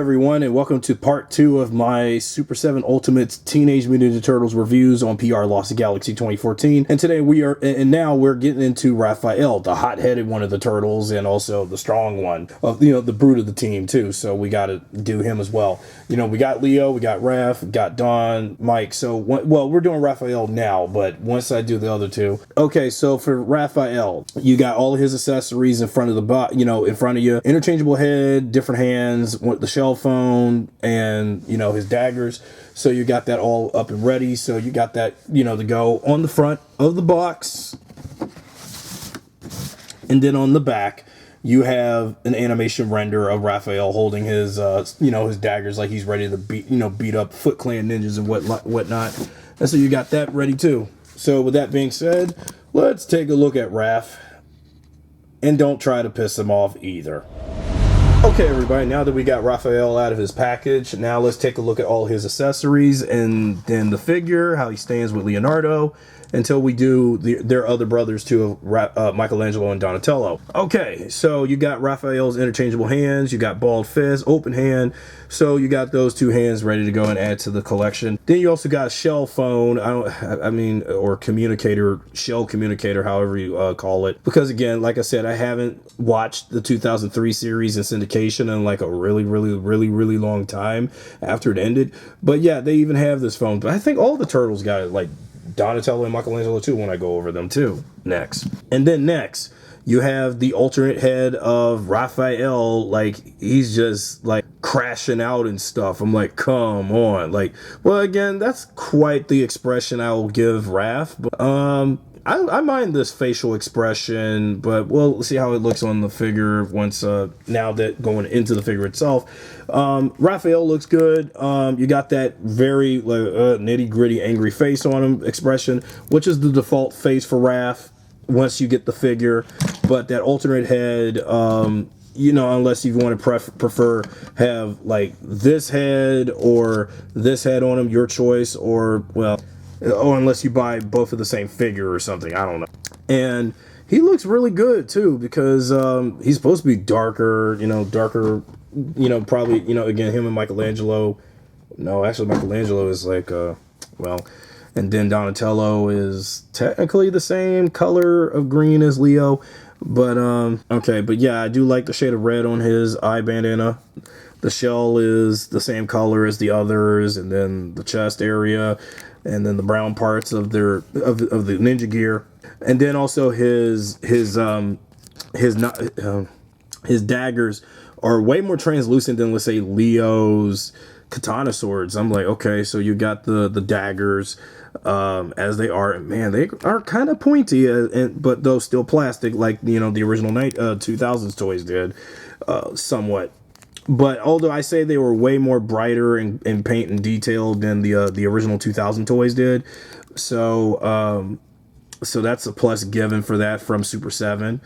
everyone, and welcome to part 2 of my Super 7 Ultimate Teenage Mutant Ninja Turtles reviews on PRLostGalaxy2014. And today now we're getting into Raphael, the hot-headed one of the turtles, and also the strong one of, the brute of the team too. So we got to do him as well. We got Leo, we got Raph, we got Don, Mike. So we're doing Raphael now, but once I do the other two. Okay, so for Raphael, you got all of his accessories in front of in front of you. Interchangeable head, different hands, the shell phone, and his daggers. So you got that all up and ready. So you got that to go on the front of the box, and then on the back you have an animation render of Raphael holding his his daggers like he's ready to beat up Foot Clan ninjas and whatnot. And so you got that ready too. So with that being said, let's take a look at Raph, and don't try to piss him off either. Okay, everybody, now that we got Raphael out of his package, now let's take a look at all his accessories and then the figure, how he stands with Leonardo, until we do their other brothers too, Michelangelo and Donatello. Okay, so you got Raphael's interchangeable hands, you got bald fist, open hand, so you got those two hands ready to go and add to the collection. Then you also got a shell phone, or communicator, shell communicator, however you call it. Because again, like I said, I haven't watched the 2003 series in syndication in like a really long time after it ended. But yeah, they even have this phone. But I think all the turtles got it, like Donatello and Michelangelo too, when I go over them too next. And then next you have the alternate head of Raphael, like he's just like crashing out and stuff. I'm like, come on. Like, well, again, that's quite the expression I will give Raph. But I mind this facial expression, but we'll see how it looks on the figure once now that going into the figure itself. Raphael looks good. You got that very nitty gritty angry face on him expression, which is the default face for Raph once you get the figure. But that alternate head, unless you want to prefer have like this head or this head on him, your choice, or unless you buy both of the same figure or something, I don't know. And he looks really good too, because he's supposed to be darker, probably, again, him and Michelangelo. No, actually Michelangelo is like, and then Donatello is technically the same color of green as Leo. But, okay, but yeah, I do like the shade of red on his eye bandana. The shell is the same color as the others, and then the chest area, and then the brown parts of the ninja gear, and then also his daggers are way more translucent than, let's say, Leo's katana swords. I'm like, okay, so you got the daggers as they are. Man, they are kind of pointy, but though still plastic, like the original 2000s toys did, somewhat. But although I say they were way more brighter in paint and detail than the original 2000 toys did, so that's a plus given for that from Super 7.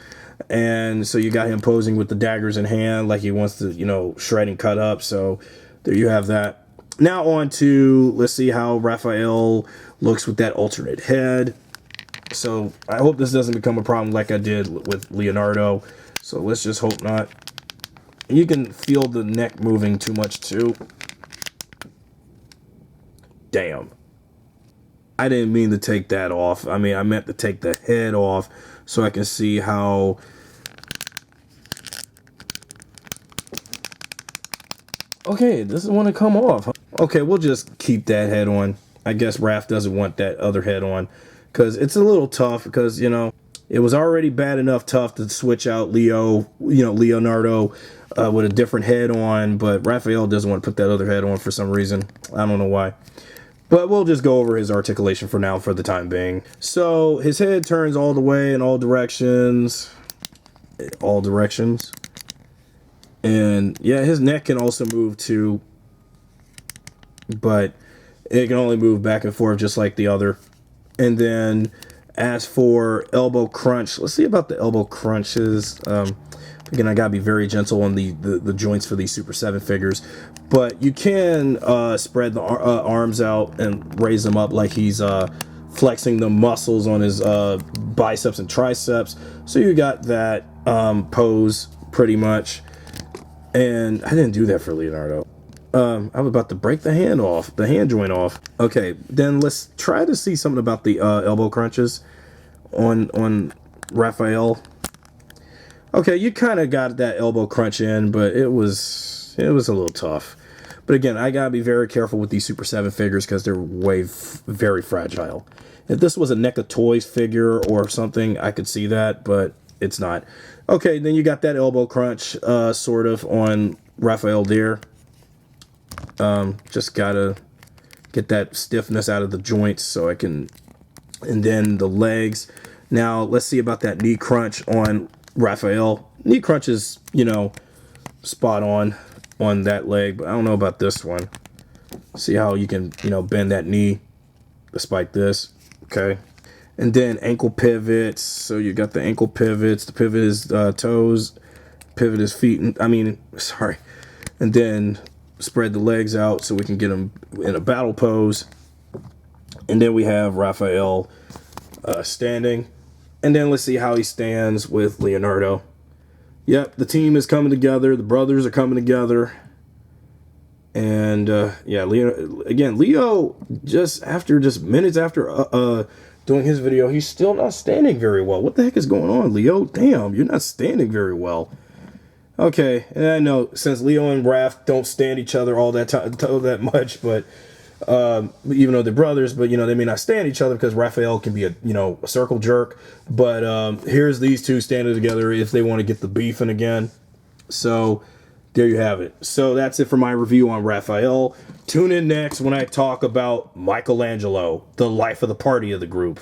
And so you got him posing with the daggers in hand, like he wants to shred and cut up. So there you have that. Now on to, let's see how Raphael looks with that alternate head. So I hope this doesn't become a problem like I did with Leonardo. So let's just hope not. You can feel the neck moving too much too. Damn. I didn't mean to take that off. I mean, I meant to take the head off so I can see how... Okay, it doesn't want to come off. Okay, we'll just keep that head on. I guess Raph doesn't want that other head on, because it's a little tough, because, it was already bad enough tough to switch out Leonardo with a different head on, but Raphael doesn't want to put that other head on for some reason. I don't know why. But we'll just go over his articulation for now, for the time being. So his head turns all the way in all directions. All directions. And yeah, his neck can also move too, but it can only move back and forth just like the other. And then as for elbow crunch, let's see about the elbow crunches. Again, I gotta be very gentle on the joints for these Super 7 figures, but you can spread the arms out and raise them up like he's flexing the muscles on his biceps and triceps. So you got that pose pretty much. And I didn't do that for Leonardo. I was about to break the hand joint off. Okay, then let's try to see something about the elbow crunches on Raphael. Okay, you kind of got that elbow crunch in, but it was a little tough. But again, I gotta be very careful with these Super 7 figures because they're very fragile. If this was a NECA Toys figure or something, I could see that, but it's not. Okay, then you got that elbow crunch, sort of, on Raphael there. Just gotta get that stiffness out of the joints so I can... And then the legs. Now, let's see about that knee crunch on Raphael. Knee crunch is, you know, spot on that leg, but I don't know about this one. See how you can, you know, bend that knee despite this. Okay. And then ankle pivots. So you got the ankle pivots. The pivot is toes. Pivot is feet. Sorry. And then spread the legs out so we can get them in a battle pose. And then we have Raphael standing. And then let's see how he stands with Leonardo. Yep, the team is coming together. The brothers are coming together. And yeah, Leo, just minutes after doing his video, he's still not standing very well. What the heck is going on, Leo? Damn, you're not standing very well. Okay, and I know since Leo and Raph don't stand each other all that much, but even though they're brothers, but you know, they may not stand each other because Raphael can be a circle jerk. But here's these two standing together if they want to get the beefing again. So there you have it. So that's it for my review on Raphael. Tune in next when I talk about Michelangelo, the life of the party of the group.